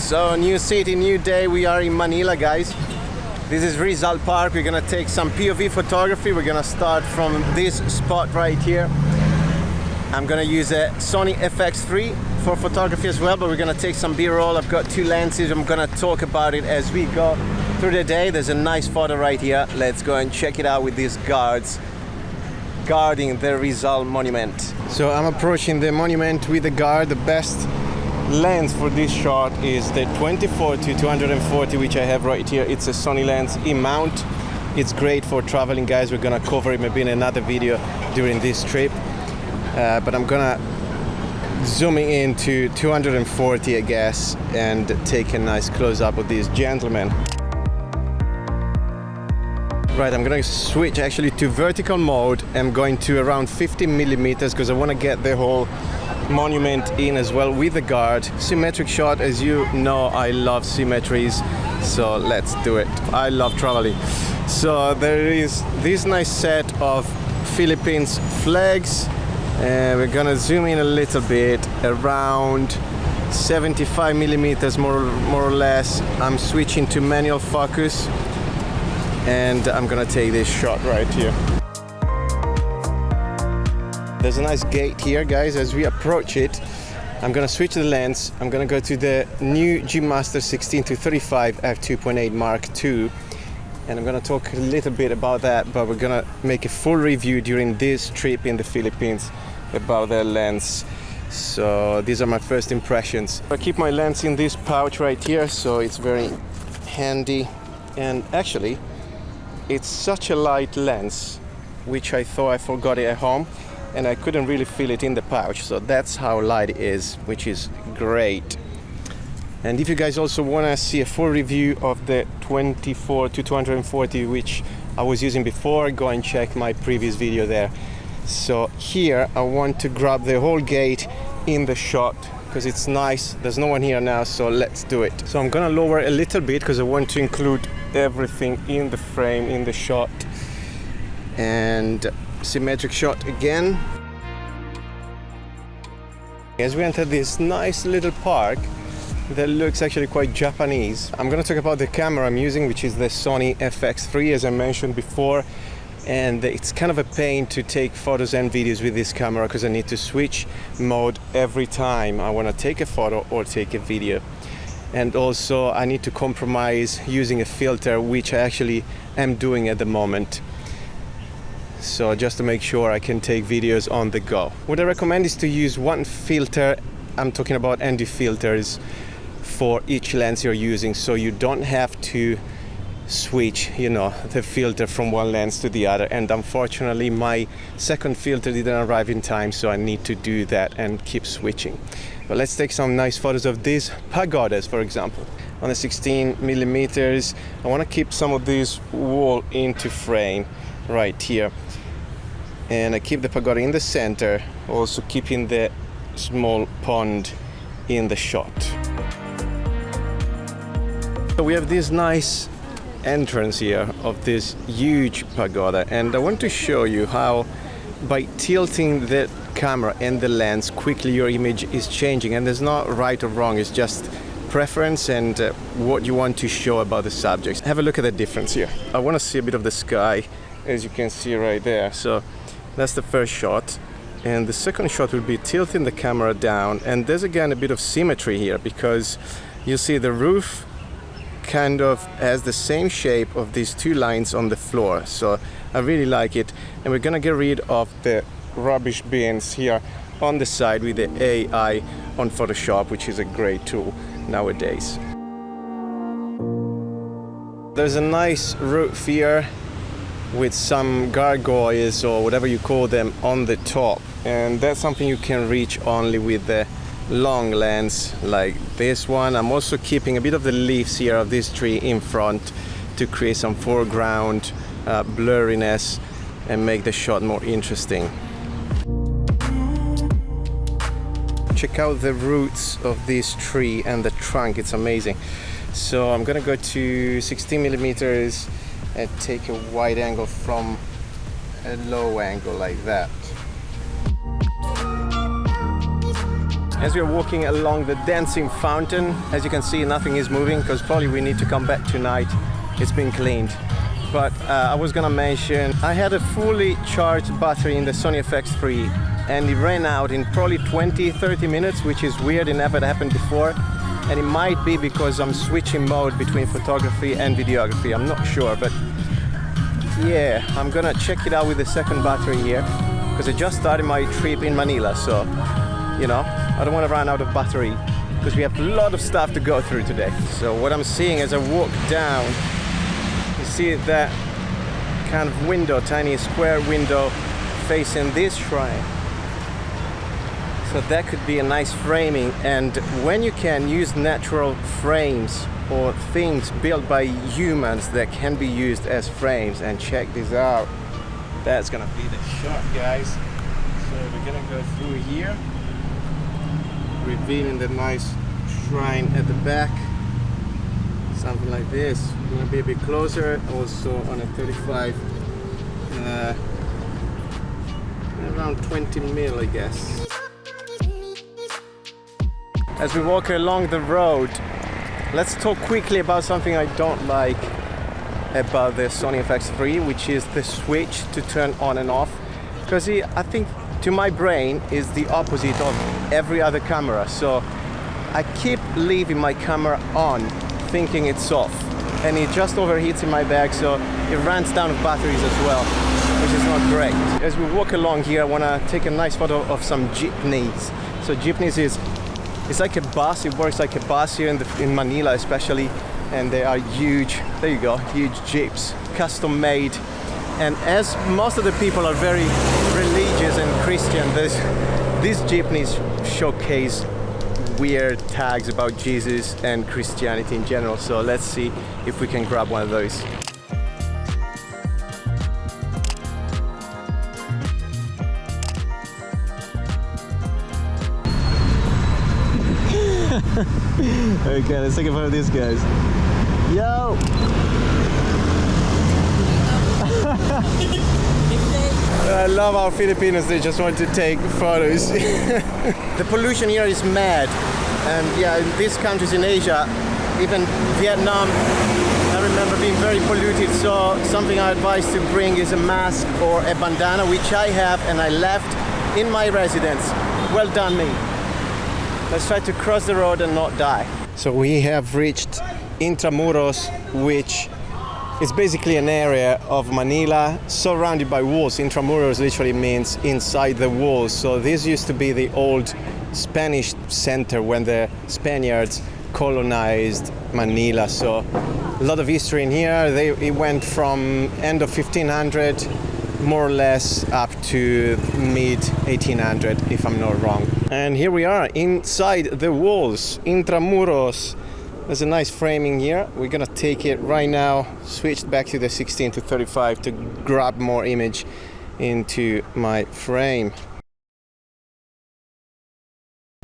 So new city, new day. We are in Manila, guys. This is Rizal Park. We're gonna take some POV photography. We're gonna start from this spot right here. I'm gonna use a Sony FX3 for photography as well, but we're gonna take some B-roll. I've got two lenses. I'm gonna talk about it as we go through the day. There's a nice photo right here. Let's go and check it out with these guards guarding the Rizal monument. So I'm approaching the monument with the guard. The best lens for this shot is the 24-240, which I have right here. It's a Sony lens E-mount. It's great for traveling, guys. We're gonna cover it maybe in another video during this trip, but I'm gonna zooming into 240, I guess, and take a nice close-up of this gentleman. Right, I'm gonna switch actually to vertical mode. I'm going to around 50 millimeters because I want to get the whole monument in as well with the guard. Symmetric shot, as you know, I love symmetries, so let's do it. I love traveling. So there is this nice set of Philippines flags, and we're gonna zoom in a little bit, around 75 millimeters more or less. I'm switching to manual focus, and I'm gonna take this shot right here. There's a nice gate here, guys. As we approach it, I'm gonna switch the lens. I'm gonna go to the new G Master 16-35 f2.8 Mark II, and I'm gonna talk a little bit about that, but we're gonna make a full review during this trip in the Philippines about the lens. So these are my first impressions. I keep my lens in this pouch right here, so it's very handy, and actually it's such a light lens, which I thought I forgot it at home, and I couldn't really feel it in the pouch. So that's how light it is, which is great. And if you guys also want to see a full review of the 24-240, which I was using before, go and check my previous video there. So here I want to grab the whole gate in the shot because it's nice. There's no one here now, so let's do it. So I'm gonna lower a little bit because I want to include everything in the frame, in the shot. And symmetric shot again. As we enter this nice little park that looks actually quite Japanese, I'm gonna talk about the camera I'm using, which is the Sony FX3, as I mentioned before. And it's kind of a pain to take photos and videos with this camera because I need to switch mode every time I want to take a photo or take a video. And also I need to compromise using a filter, which I actually am doing at the moment. So just to make sure I can take videos on the go. What I recommend is to use one filter. I'm talking about ND filters for each lens you're using, so you don't have to switch, you know, the filter from one lens to the other. And unfortunately my second filter didn't arrive in time, so I need to do that and keep switching. But let's take some nice photos of these pagodas, for example. On the 16 millimeters, I want to keep some of this wall into frame right here, and I keep the pagoda in the center, also keeping the small pond in the shot. So we have this nice entrance here of this huge pagoda, and I want to show you how by tilting the camera and the lens quickly your image is changing. And there's not right or wrong, it's just preference and what you want to show about the subjects. Have a look at the difference here. I want to see a bit of the sky, as you can see right there. So that's the first shot, and the second shot will be tilting the camera down, and there's again a bit of symmetry here because you see the roof kind of has the same shape of these two lines on the floor. So I really like it, and we're gonna get rid of the rubbish bins here on the side with the AI on Photoshop, which is a great tool nowadays. There's a nice roof here with some gargoyles or whatever you call them on the top, and that's something you can reach only with the long lens like this one. I'm also keeping a bit of the leaves here of this tree in front to create some foreground blurriness and make the shot more interesting. Check out the roots of this tree and the trunk, it's amazing. So I'm gonna go to 16 millimeters and take a wide angle from a low angle like that. As we're walking along the dancing fountain, as you can see, nothing is moving because probably we need to come back tonight. It's been cleaned. But I was gonna mention, I had a fully charged battery in the Sony FX3 and it ran out in probably 20-30 minutes, which is weird, it never happened before. And it might be because I'm switching mode between photography and videography, I'm not sure, but yeah, I'm gonna check it out with the second battery here because I just started my trip in Manila, so you know, I don't want to run out of battery because we have a lot of stuff to go through today. So what I'm seeing as I walk down, you see that kind of window, tiny square window facing this shrine. So that could be a nice framing, and when you can use natural frames or things built by humans that can be used as frames, and check this out, that's gonna be the shot, guys. So we're gonna go through here, revealing the nice shrine at the back, something like this. We're gonna be a bit closer, also on a 35, around 20 mil, I guess. As we walk along the road, let's talk quickly about something I don't like about the Sony FX3, which is the switch to turn on and off. Because I think to my brain is the opposite of every other camera. So I keep leaving my camera on, thinking it's off. And it just overheats in my bag, so it runs down of batteries as well, which is not great. As we walk along here, I want to take a nice photo of some jeepneys. So jeepneys it's like a bus, it works like a bus here in Manila especially, and they are huge, there you go, huge jeeps, custom made. And as most of the people are very religious and Christian, these jeepneys showcase weird tags about Jesus and Christianity in general, so let's see if we can grab one of those. Okay, let's take a photo of these guys. Yo! I love how Filipinos, they just want to take photos. The pollution here is mad. And yeah, in these countries in Asia, even Vietnam, I remember being very polluted. So something I advise to bring is a mask or a bandana, which I have and I left in my residence. Well done me. Let's try to cross the road and not die. So we have reached Intramuros, which is basically an area of Manila surrounded by walls. Intramuros literally means inside the walls. So this used to be the old Spanish center when the Spaniards colonized Manila. So a lot of history in here. It went from end of 1500 more or less up to mid 1800, if I'm not wrong. And here we are inside the walls, Intramuros. There's a nice framing here. We're gonna take it right now, switch back to the 16 to 35 to grab more image into my frame.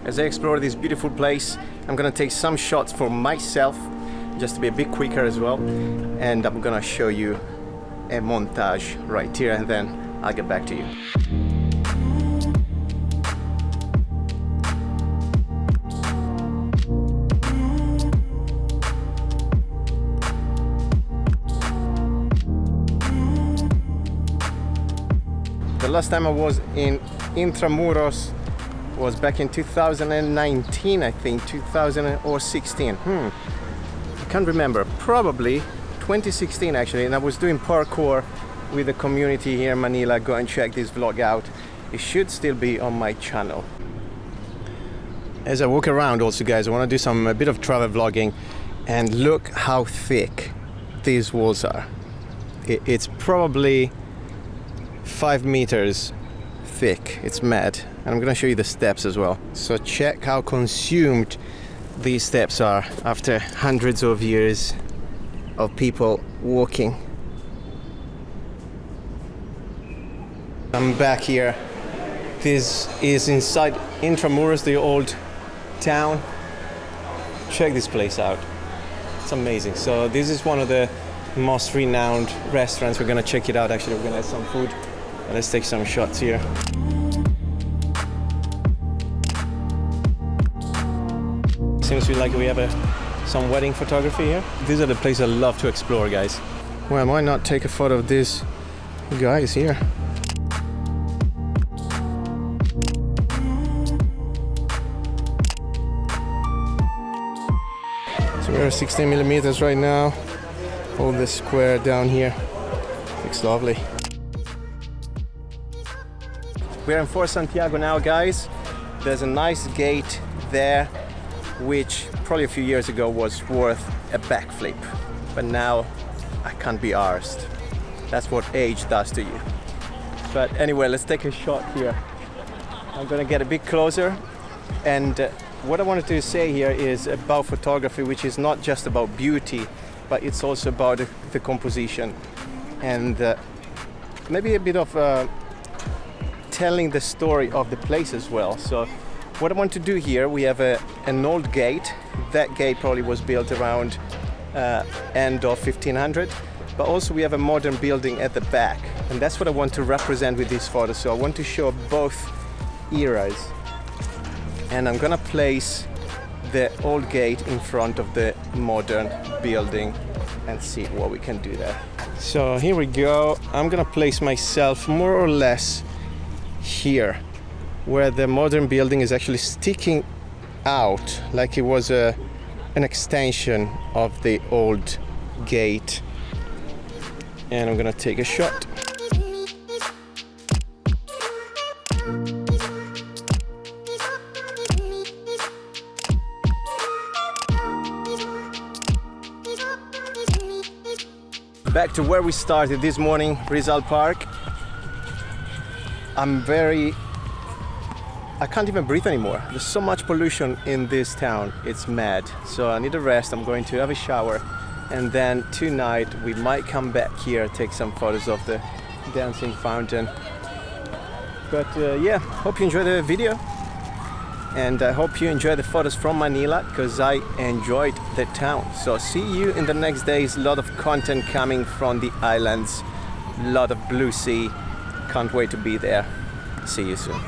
As I explore this beautiful place, I'm gonna take some shots for myself, just to be a bit quicker as well. And I'm gonna show you a montage right here, and then I'll get back to you. The last time I was in Intramuros was back in 2019, I think, 2016. I can't remember, probably 2016 actually, and I was doing parkour with the community here in Manila. Go and check this vlog out. It should still be on my channel. As I walk around also, guys, I want to do a bit of travel vlogging, and look how thick these walls are. It's probably 5 meters thick. It's mad. And I'm gonna show you the steps as well. So check how consumed these steps are after hundreds of years of people walking. I'm back here. This is inside Intramuros, the old town. Check this place out. It's amazing. So this is one of the most renowned restaurants. We're gonna check it out. Actually, we're gonna have some food. Let's take some shots here. Seems to be like we have some wedding photography here. These are the places I love to explore, guys. Well, why not take a photo of these guys here? So we're at 16 millimeters right now. Hold this square down here. Looks lovely. We're in Fort Santiago now, guys. There's a nice gate there, which probably a few years ago was worth a backflip. But now I can't be arsed. That's what age does to you. But anyway, let's take a shot here. I'm gonna get a bit closer. And what I wanted to say here is about photography, which is not just about beauty, but it's also about the composition. And maybe a bit of telling the story of the place as well. So what I want to do here, we have an old gate. That gate probably was built around end of 1500, but also we have a modern building at the back, and that's what I want to represent with this photo. So I want to show both eras, and I'm gonna place the old gate in front of the modern building and see what we can do there. So here we go. I'm gonna place myself more or less here, where the modern building is actually sticking out like it was an extension of the old gate. And I'm gonna take a shot. Back to where we started this morning, Rizal Park. I can't even breathe anymore. There's so much pollution in this town, it's mad. So I need a rest. I'm going to have a shower, and then tonight we might come back here, take some photos of the dancing fountain. But yeah, hope you enjoyed the video, and I hope you enjoy the photos from Manila, because I enjoyed the town. So see you in the next days. A lot of content coming from the islands, a lot of blue sea. Can't wait to be there. See you soon.